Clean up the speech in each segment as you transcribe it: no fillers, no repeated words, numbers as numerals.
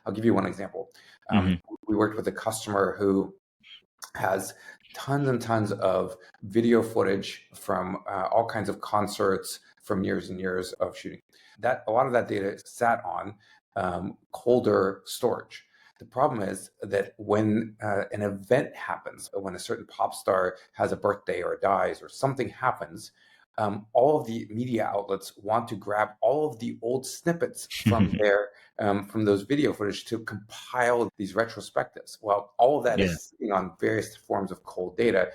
I'll give you one example. We worked with a customer who has tons and tons of video footage from all kinds of concerts from years and years of shooting. That a lot of that data sat on colder storage. The problem is that when an event happens, when a certain pop star has a birthday or dies or something happens, all of the media outlets want to grab all of the old snippets from from those video footage to compile these retrospectives. Well, all of that is sitting on various forms of cold data,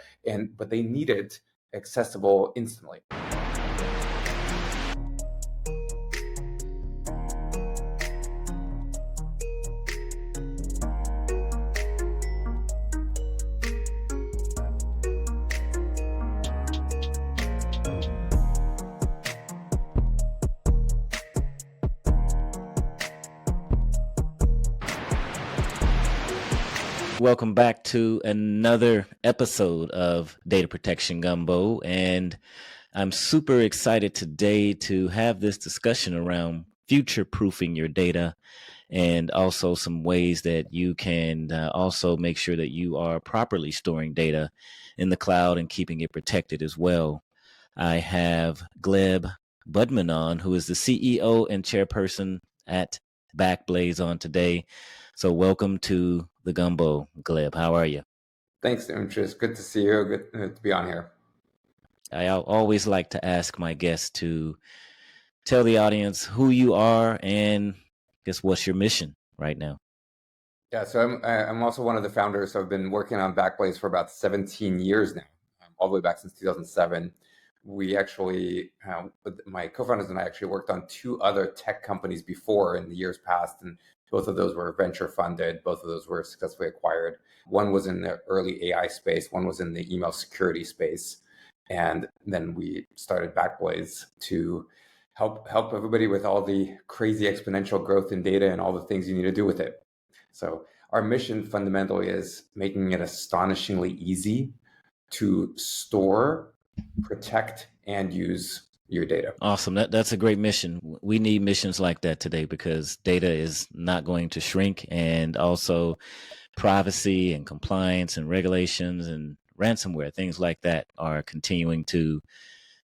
but they need it accessible instantly. Welcome back to another episode of Data Protection Gumbo, and I'm super excited today to have this discussion around future-proofing your data and also some ways that you can also make sure that you are properly storing data in the cloud and keeping it protected as well. I have Gleb Budman on, who is the CEO and chairperson at Backblaze on today. So welcome to the Gumbo, Gleb. How are you? Thanks, Demetrius. Good to see you. Good to be on here. I always like to ask my guests to tell the audience who you are and guess what's your mission right now. Yeah, so I'm also one of the founders. So I've been working on Backblaze for about 17 years now, all the way back since 2007. We actually, my co-founders and I actually worked on two other tech companies before in the years past, and both of those were venture funded. Both of those were successfully acquired. One was in the early AI space. One was in the email security space. And then we started Backblaze to help everybody with all the crazy exponential growth in data and all the things you need to do with it. So our mission fundamentally is making it astonishingly easy to store, protect, and use your data. Awesome. That's a great mission. We need missions like that today because data is not going to shrink, and also privacy and compliance and regulations and ransomware, things like that are continuing to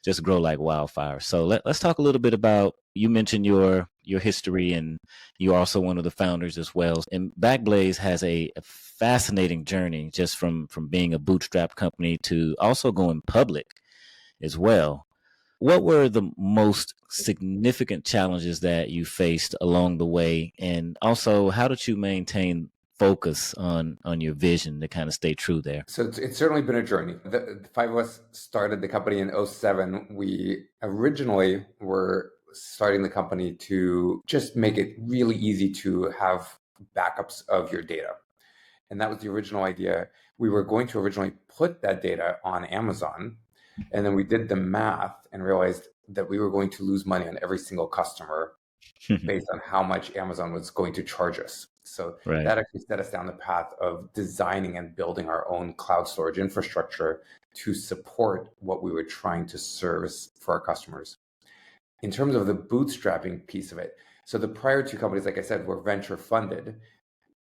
just grow like wildfire. So let's talk a little bit about, you mentioned your history, and you're also one of the founders as well. And Backblaze has a fascinating journey just from being a bootstrap company to also going public as well. What were the most significant challenges that you faced along the way? And also, how did you maintain focus on your vision to kind of stay true there? So it's certainly been a journey. The five of us started the company in 2007. We originally were starting the company to just make it really easy to have backups of your data. And that was the original idea. We were going to originally put that data on Amazon. And then we did the math and realized that we were going to lose money on every single customer based on how much Amazon was going to charge us. So that actually set us down the path of designing and building our own cloud storage infrastructure to support what we were trying to service for our customers. In terms of the bootstrapping piece of it, so the prior two companies, like I said, were venture funded.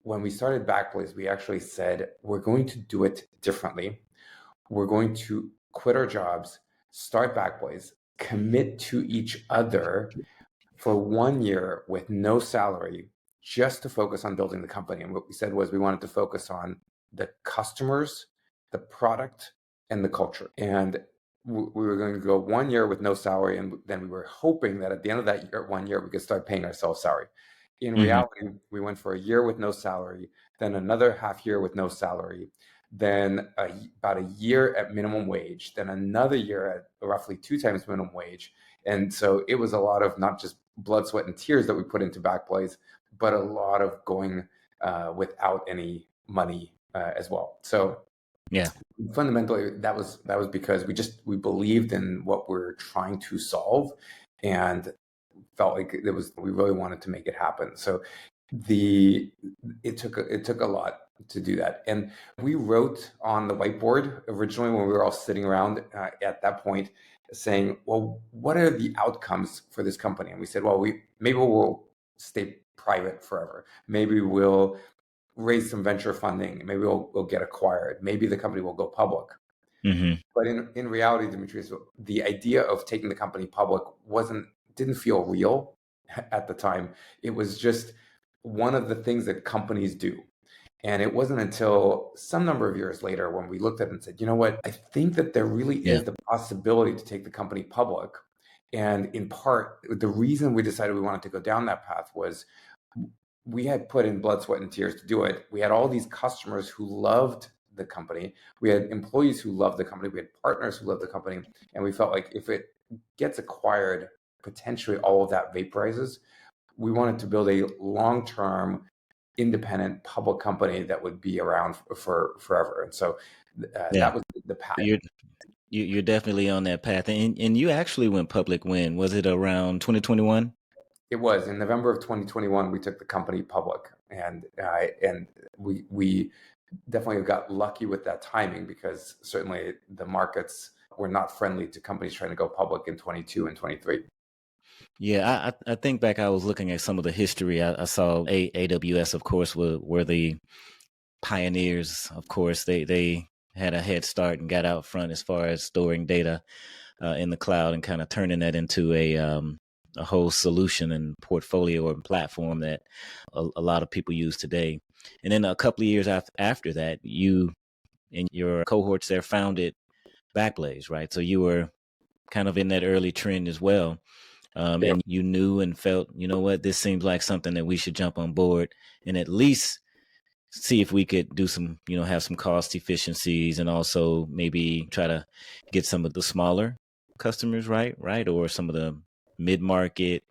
When we started Backblaze, we actually said, we're going to do it differently. We're going to quit our jobs, start Backblaze, commit to each other for 1 year with no salary, just to focus on building the company. And what we said was we wanted to focus on the customers, the product, and the culture. And we were going to go 1 year with no salary. And then we were hoping that at the end of that year, 1 year, we could start paying ourselves salary. In reality, we went for a year with no salary, then another half year with no salary, then about a year at minimum wage, then another year at roughly 2 times minimum wage. And so it was a lot of not just blood, sweat, and tears that we put into Backblaze, but a lot of going without any money as well. So fundamentally, that was because we believed in what we're trying to solve, and felt like we really wanted to make it happen. So it took a lot to do that. And we wrote on the whiteboard originally when we were all sitting around at that point saying, well, what are the outcomes for this company? And we said, well, maybe we'll stay private forever. Maybe we'll raise some venture funding. Maybe we'll get acquired. Maybe the company will go public. Mm-hmm. But in reality, Demetrius, the idea of taking the company public didn't feel real at the time. It was just one of the things that companies do. And it wasn't until some number of years later when we looked at it and said, you know what, I think that there really is the possibility to take the company public. And in part, the reason we decided we wanted to go down that path was we had put in blood, sweat, and tears to do it. We had all these customers who loved the company. We had employees who loved the company. We had partners who loved the company. And we felt like if it gets acquired, potentially all of that vaporizes. We wanted to build a long-term, independent public company that would be around for forever. And so that was the path. You're definitely on that path. And you actually went public when? Was it around 2021? It was in November of 2021. We took the company public, and we definitely got lucky with that timing, because certainly the markets were not friendly to companies trying to go public in 22 and 23. Yeah, I think back, I was looking at some of the history. I saw AWS, of course, were the pioneers. Of course, they had a head start and got out front as far as storing data in the cloud and kind of turning that into a whole solution and portfolio or platform that a lot of people use today. And then a couple of years after that, you and your cohorts there founded Backblaze, right? So you were kind of in that early trend as well. And you knew and felt, you know what, this seems like something that we should jump on board and at least see if we could do some, have some cost efficiencies, and also maybe try to get some of the smaller customers right, or some of the mid-market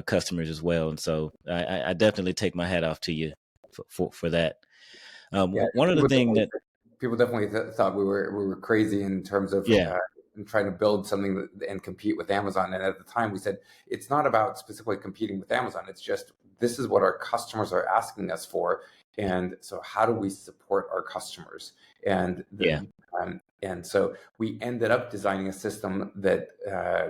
customers as well. And so I definitely take my hat off to you for that. One of the things that people definitely thought we were crazy in terms of trying to build something and compete with Amazon. And at the time we said, it's not about specifically competing with Amazon. It's just, this is what our customers are asking us for. And so how do we support our customers? And and so we ended up designing a system that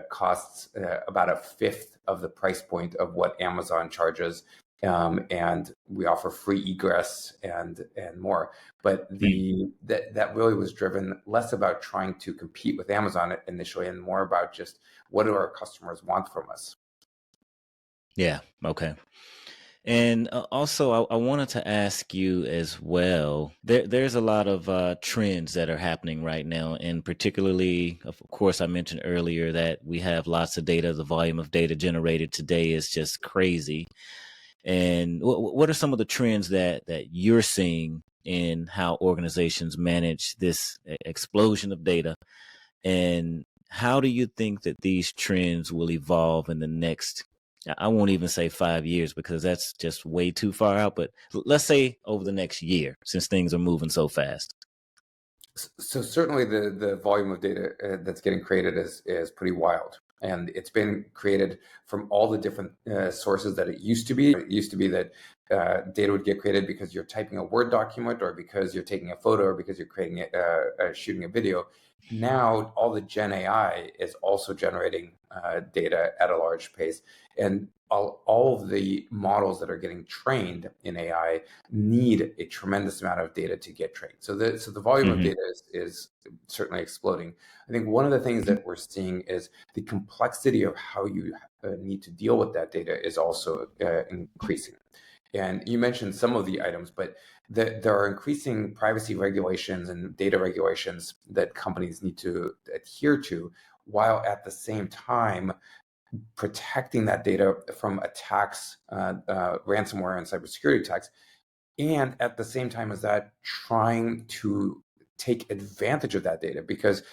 costs about a fifth of the price point of what Amazon charges. And we offer free egress and more. But that really was driven less about trying to compete with Amazon initially, and more about just what do our customers want from us. Yeah. Okay. And also, I wanted to ask you as well, there's a lot of trends that are happening right now. And particularly, of course, I mentioned earlier that we have lots of data. The volume of data generated today is just crazy. And what are some of the trends that you're seeing in how organizations manage this explosion of data? And how do you think that these trends will evolve in the next, I won't even say 5 years, because that's just way too far out, but let's say over the next year, since things are moving so fast? So certainly the volume of data that's getting created is pretty wild. And it's been created from all the different sources that it used to be. It used to be that data would get created because you're typing a Word document, or because you're taking a photo, or because you're creating shooting a video. Now, all the Gen AI is also generating data at a large pace. And all of the models that are getting trained in AI need a tremendous amount of data to get trained. So the volume of data is certainly exploding. I think one of the things that we're seeing is the complexity of how you need to deal with that data is also increasing. And you mentioned some of the items, but there are increasing privacy regulations and data regulations that companies need to adhere to, while at the same time protecting that data from attacks, ransomware and cybersecurity attacks, and at the same time as that, trying to take advantage of that data, because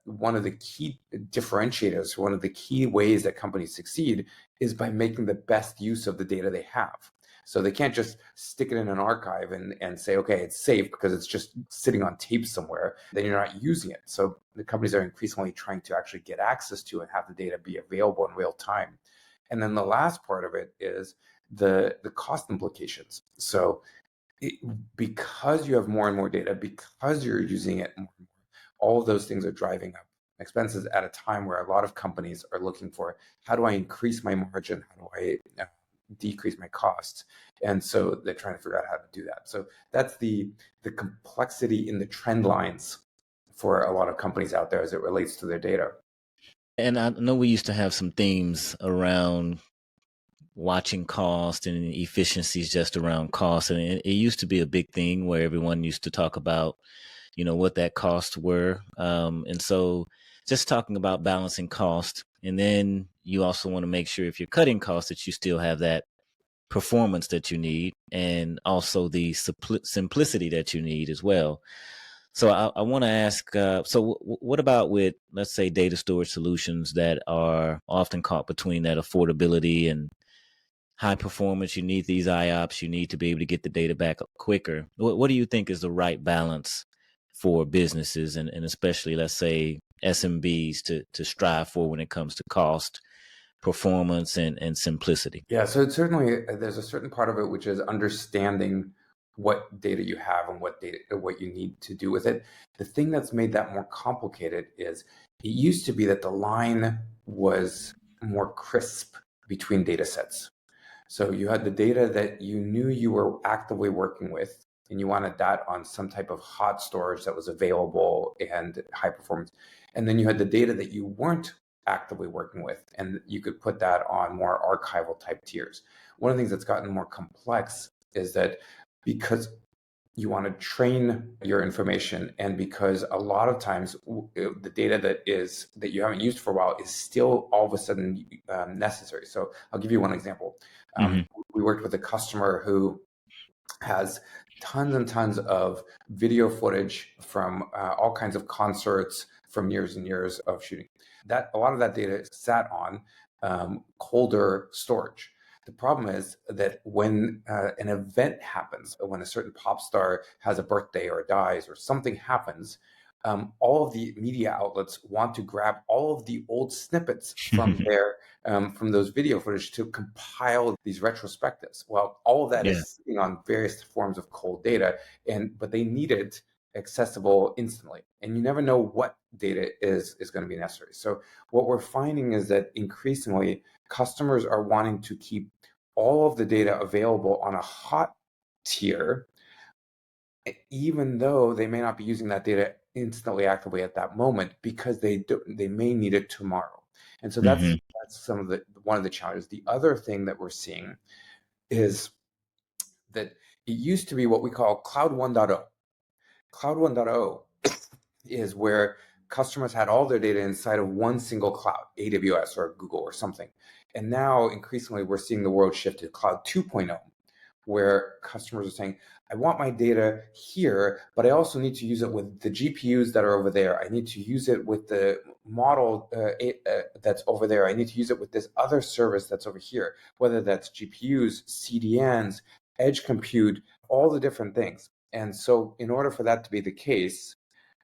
one of the key differentiators, one of the key ways that companies succeed is by making the best use of the data they have. So they can't just stick it in an archive and say, okay, it's safe because it's just sitting on tape somewhere. Then you're not using it. So the companies are increasingly trying to actually get access to and have the data be available in real time. And then the last part of it is the cost implications. So because you have more and more data, because you're using it more and more, all of those things are driving up expenses at a time where a lot of companies are looking for, how do I increase my margin? How do I decrease my costs. And so they're trying to figure out how to do that. So that's the complexity in the trend lines for a lot of companies out there as it relates to their data. And I know we used to have some themes around watching cost and efficiencies just around cost. And it used to be a big thing where everyone used to talk about, what that costs were. And so just talking about balancing cost. And then you also want to make sure if you're cutting costs that you still have that performance that you need and also the simplicity that you need as well. So I want to ask, what about with, let's say, data storage solutions that are often caught between that affordability and high performance? You need these IOPS. You need to be able to get the data back up quicker. What do you think is the right balance for businesses and especially, let's say, SMBs to strive for when it comes to cost, performance, and simplicity? Yeah, so it's certainly there's a certain part of it which is understanding what data you have and what you need to do with it. The thing that's made that more complicated is it used to be that the line was more crisp between data sets. So you had the data that you knew you were actively working with, and you wanted that on some type of hot storage that was available and high performance. And then you had the data that you weren't actively working with, and you could put that on more archival type tiers. One of the things that's gotten more complex is that because you want to train your information, and because a lot of times the data that you haven't used for a while is still all of a sudden necessary. So I'll give you one example. We worked with a customer who has tons and tons of video footage from all kinds of concerts from years and years of shooting. That a lot of that data sat on colder storage. The problem is that when an event happens, when a certain pop star has a birthday or dies or something happens, all of the media outlets want to grab all of the old snippets from from those video footage to compile these retrospectives. Well, all of that is sitting on various forms of cold data, but they need it accessible instantly, and you never know what data is going to be necessary. So what we're finding is that increasingly customers are wanting to keep all of the data available on a hot tier, even though they may not be using that data instantly actively at that moment, because they may need it tomorrow. And so that's one of the challenges. The other thing that we're seeing is that it used to be what we call Cloud 1.0. Cloud 1.0 is where customers had all their data inside of one single cloud, AWS or Google or something. And now increasingly we're seeing the world shift to Cloud 2.0, where customers are saying, I want my data here, but I also need to use it with the GPUs that are over there. I need to use it with the model that's over there. I need to use it with this other service that's over here, whether that's GPUs, CDNs, edge compute, all the different things. And so in order for that to be the case,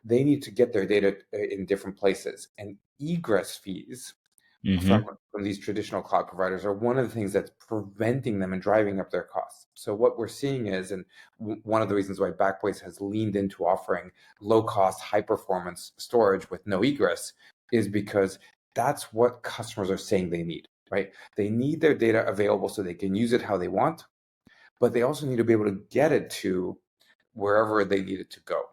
they need to get their data in different places. And egress fees from these traditional cloud providers are one of the things that's preventing them and driving up their costs. So what we're seeing is, and one of the reasons why Backblaze has leaned into offering low-cost, high-performance storage with no egress, is because that's what customers are saying they need, right? They need their data available so they can use it how they want, but they also need to be able to get it to wherever they need it to go.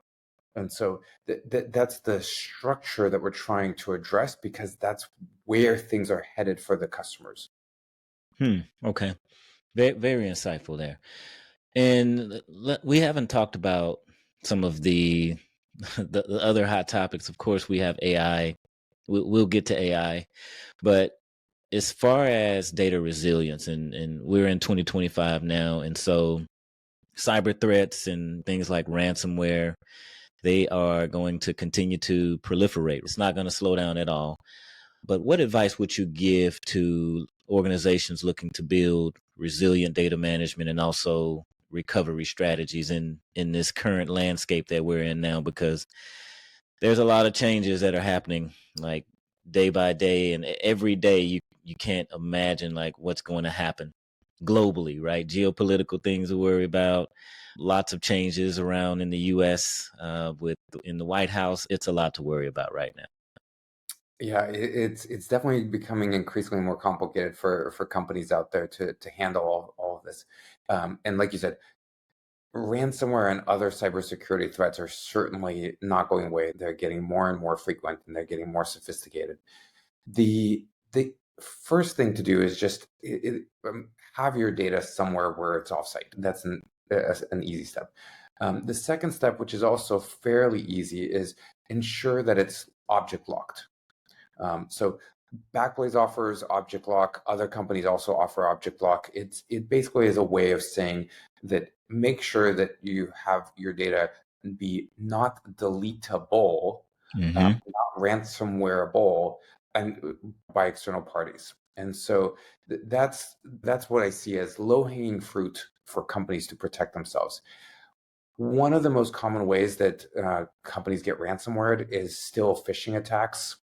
And so that's the structure that we're trying to address, because that's where things are headed for the customers. Okay. Very, very insightful there. And we haven't talked about some of the other hot topics. Of course, we have AI. We'll get to AI. But as far as data resilience, and we're in 2025 now, and so cyber threats and things like ransomware, they are going to continue to proliferate. It's not going to slow down at all. But what advice would you give to organizations looking to build resilient data management and also recovery strategies in this current landscape that we're in now? Because there's a lot of changes that are happening, like day by day, and every day you can't imagine like what's going to happen globally, right? Geopolitical things to worry about, lots of changes around in the U.S. In the White House. It's a lot to worry about right now. Yeah, it's definitely becoming increasingly more complicated for companies out there to handle all of this. And like you said, ransomware and other cybersecurity threats are certainly not going away. They're getting more and more frequent, and they're getting more sophisticated. The first thing to do is just have your data somewhere where it's offsite. That's an easy step. The second step, which is also fairly easy, is ensure that it's object locked. So Backblaze offers object lock. Other companies also offer object lock. It basically is a way of saying that make sure that you have your data be not deletable, Mm-hmm. not ransomwareable, and by external parties. And so that's what I see as low-hanging fruit for companies to protect themselves. One of the most common ways that companies get ransomware is still phishing attacks,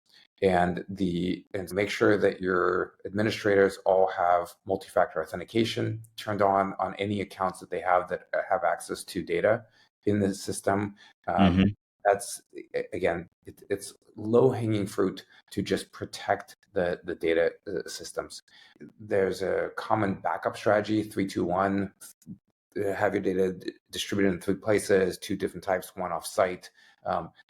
and make sure that your administrators all have multi-factor authentication turned on any accounts that they have that have access to data in the system. Mm-hmm. That's again, it's low-hanging fruit to just protect the data systems. There's a common backup strategy, 3-2-1. Have your data distributed in 3 places, 2 different types, one off-site.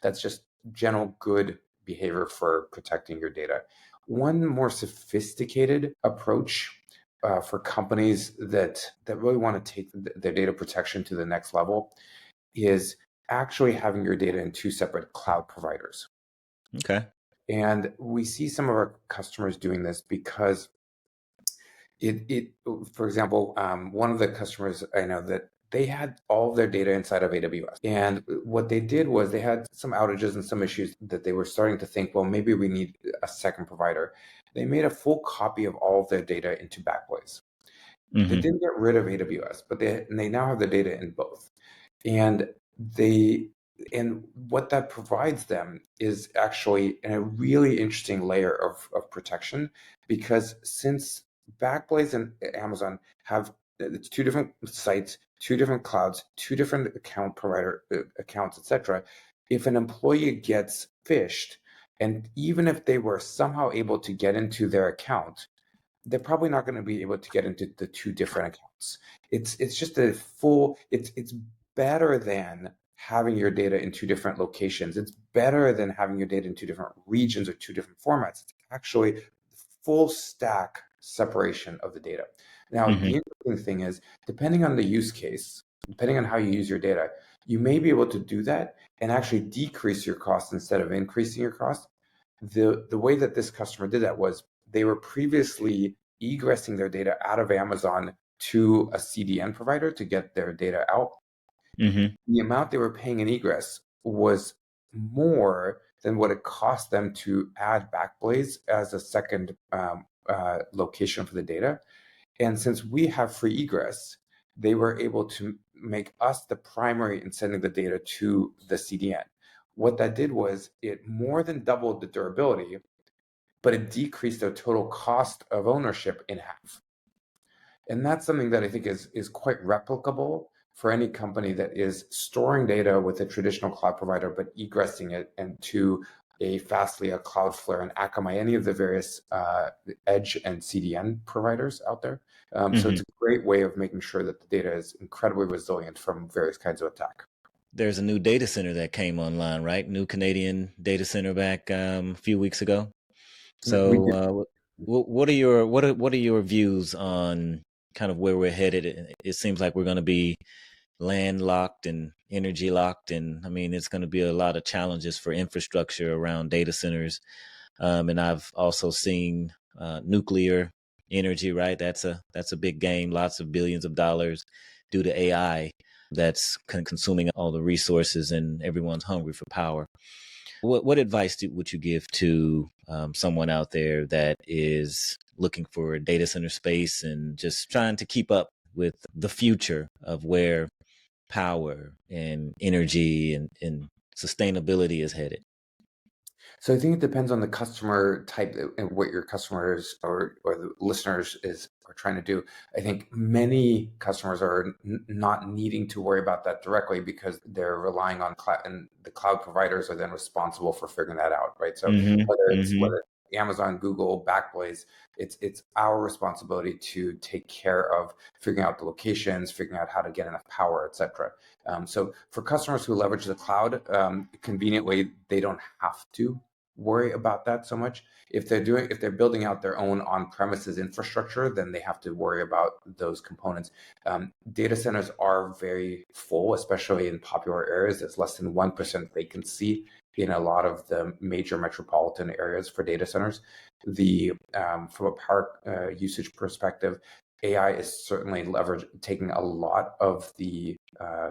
That's just general good behavior for protecting your data. One more sophisticated approach for companies that really want to take their data protection to the next level is actually having your data in 2 separate cloud providers. Okay. And we see some of our customers doing this because for example, one of the customers I know that they had all of their data inside of AWS. And what they did was they had some outages and some issues that they were starting to think, well, maybe we need a second provider. They made a full copy of all of their data into Backblaze. They Mm-hmm. didn't get rid of AWS, but they now have the data in both. And they and what that provides them is actually a really interesting layer of protection, because since Backblaze and Amazon have it's 2 different sites, 2 different clouds, 2 different account provider accounts, etc. If an employee gets phished, and even if they were somehow able to get into their account, they're probably not going to be able to get into the 2 different accounts. It's just a full. It's better than having your data in 2 different locations. It's better than having your data in 2 different regions or 2 different formats. It's actually full stack separation of the data. Now, Mm-hmm. the interesting thing is, depending on the use case, depending on how you use your data, you may be able to do that and actually decrease your cost instead of increasing your cost. The way that this customer did that was they were previously egressing their data out of Amazon to a CDN provider to get their data out. Mm-hmm. The amount they were paying in egress was more than what it cost them to add Backblaze as a second location for the data. And since we have free egress, they were able to make us the primary in sending the data to the CDN. What that did was it more than doubled the durability, but it decreased their total cost of ownership in half. And that's something that I think is quite replicable for any company that is storing data with a traditional cloud provider, but egressing it into a Fastly, a Cloudflare, an Akamai, any of the various edge and CDN providers out there. So Mm-hmm. it's a great way of making sure that the data is incredibly resilient from various kinds of attack. There's a new data center that came online, right? New Canadian data center back a few weeks ago. We did. So, what are your views on kind of where we're headed? It seems like we're going to be landlocked and energy locked, and I mean, it's going to be a lot of challenges for infrastructure around data centers. And I've also seen nuclear energy, right? That's a big game, lots of billions of dollars due to AI that's consuming all the resources, and everyone's hungry for power. What advice would you give to someone out there that is looking for a data center space and just trying to keep up with the future of where power and energy and sustainability is headed? So I think it depends on the customer type and what your customers or the listeners are trying to do. I think many customers are not needing to worry about that directly because they're relying on cloud, and the cloud providers are then responsible for figuring that out, right? So whether it's Amazon, Google, Backblaze, it's our responsibility to take care of figuring out the locations, figuring out how to get enough power, et cetera. So for customers who leverage the cloud, conveniently, they don't have to worry about that so much. If they're building out their own on-premises infrastructure, then they have to worry about those components. Data centers are very full, especially in popular areas. There's less than 1% vacancy in a lot of the major metropolitan areas for data centers. From a power usage perspective, AI is certainly taking a lot of the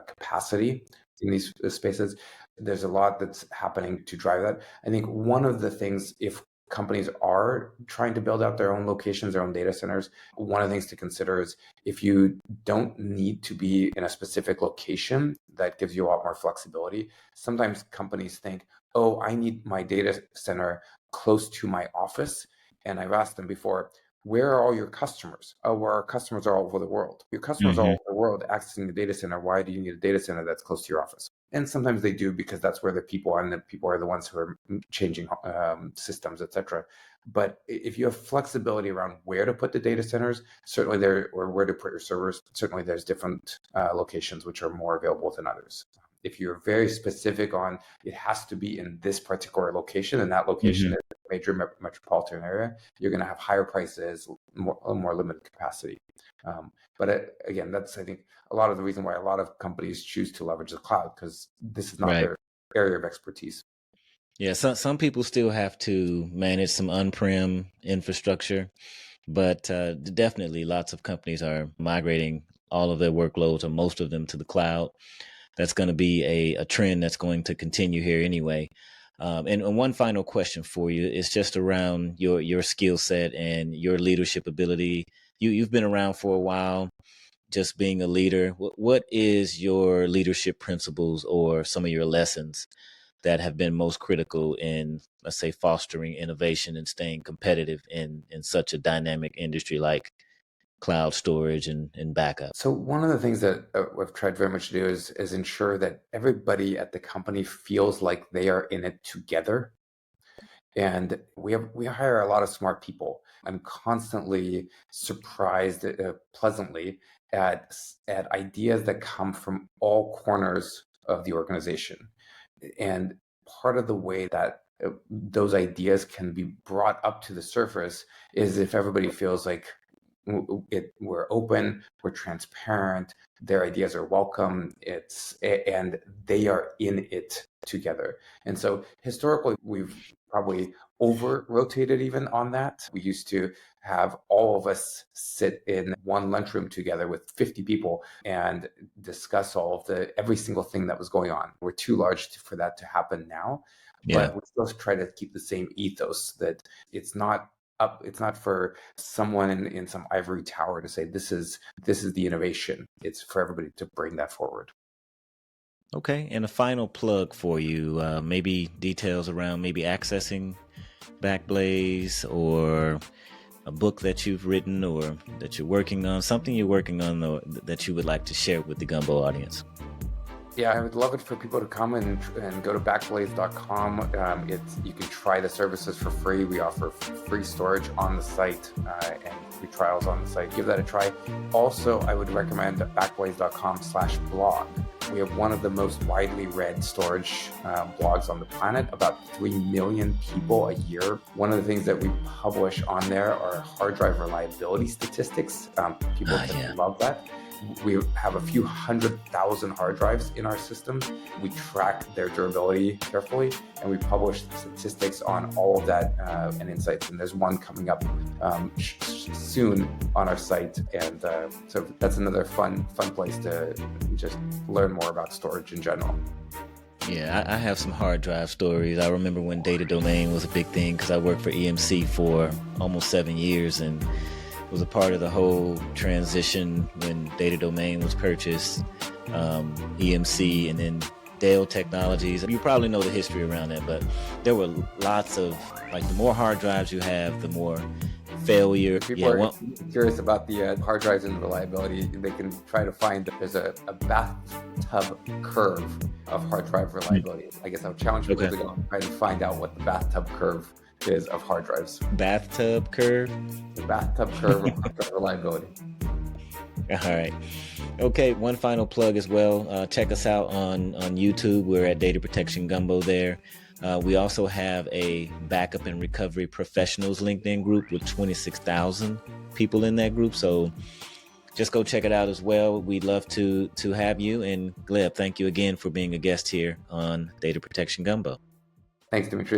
capacity in these spaces. There's a lot that's happening to drive that. I think one of the things, if companies are trying to build out their own locations, their own data centers, one of the things to consider is if you don't need to be in a specific location, that gives you a lot more flexibility. Sometimes companies think, oh, I need my data center close to my office. And I've asked them before, where are all your customers? Oh, well, our customers are all over the world. Your customers are all over the world accessing the data center. Why do you need a data center that's close to your office? And sometimes they do because that's where the people are, and the people are the ones who are changing systems, et cetera. But if you have flexibility around where to put the data centers, certainly or where to put your servers, certainly there's different locations which are more available than others. If you're very specific on it has to be in this particular location, and that location is a major metropolitan area, you're going to have higher prices, more limited capacity. But again, that's, I think, a lot of the reason why a lot of companies choose to leverage the cloud, because this is not their area of expertise. Yeah, some people still have to manage some on-prem infrastructure, but definitely lots of companies are migrating all of their workloads, or most of them, to the cloud. That's going to be a trend that's going to continue here anyway. And one final question for you is just around your skill set and your leadership ability. You've been around for a while, just being a leader. What is your leadership principles or some of your lessons that have been most critical in, let's say, fostering innovation and staying competitive in such a dynamic industry like cloud storage and backup? So one of the things that I've tried very much to do is ensure that everybody at the company feels like they are in it together. And we hire a lot of smart people. I'm constantly surprised pleasantly at ideas that come from all corners of the organization. And part of the way that those ideas can be brought up to the surface is if everybody feels like we're open, we're transparent, their ideas are welcome, and they are in it together. And so historically, we've probably over-rotated even on that. We used to have all of us sit in one lunchroom together with 50 people and discuss every single thing that was going on. We're too large for that to happen now, but we still try to keep the same ethos that it's not for someone in some ivory tower to say this is the innovation. It's for everybody to bring that forward. Okay, and a final plug for you, maybe details around maybe accessing Backblaze, or a book that you've written or that you're working on, something you're working on or that you would like to share with the Gumbo audience. Yeah, I would love it for people to come and go to backblaze.com. You can try the services for free. We offer free storage on the site and free trials on the site. Give that a try. Also, I would recommend backblaze.com/blog. We have one of the most widely read storage blogs on the planet, about 3 million people a year. One of the things that we publish on there are hard drive reliability statistics. People love that. We have a few 100,000 hard drives in our system. We track their durability carefully, and we publish statistics on all of that and insights. And there's one coming up soon on our site. And so that's another fun place to just learn more about storage in general. Yeah, I have some hard drive stories. I remember when data domain was a big thing because I worked for EMC for almost 7 years and was a part of the whole transition when data domain was purchased, EMC, and then Dell Technologies. You probably know the history around that, but there were lots of, like, the more hard drives you have, the more failure. People are curious about the hard drives and reliability. They can try to find, there's a bathtub curve of hard drive reliability. I guess I'll challenge people to go try to find out what the bathtub curve is of hard drives. Bathtub curve? The bathtub curve of hard drive reliability. All right. Okay, one final plug as well. Check us out on YouTube. We're at Data Protection Gumbo there. We also have a backup and recovery professionals LinkedIn group with 26,000 people in that group. So just go check it out as well. We'd love to have you. And Gleb, thank you again for being a guest here on Data Protection Gumbo. Thanks, Demetrius.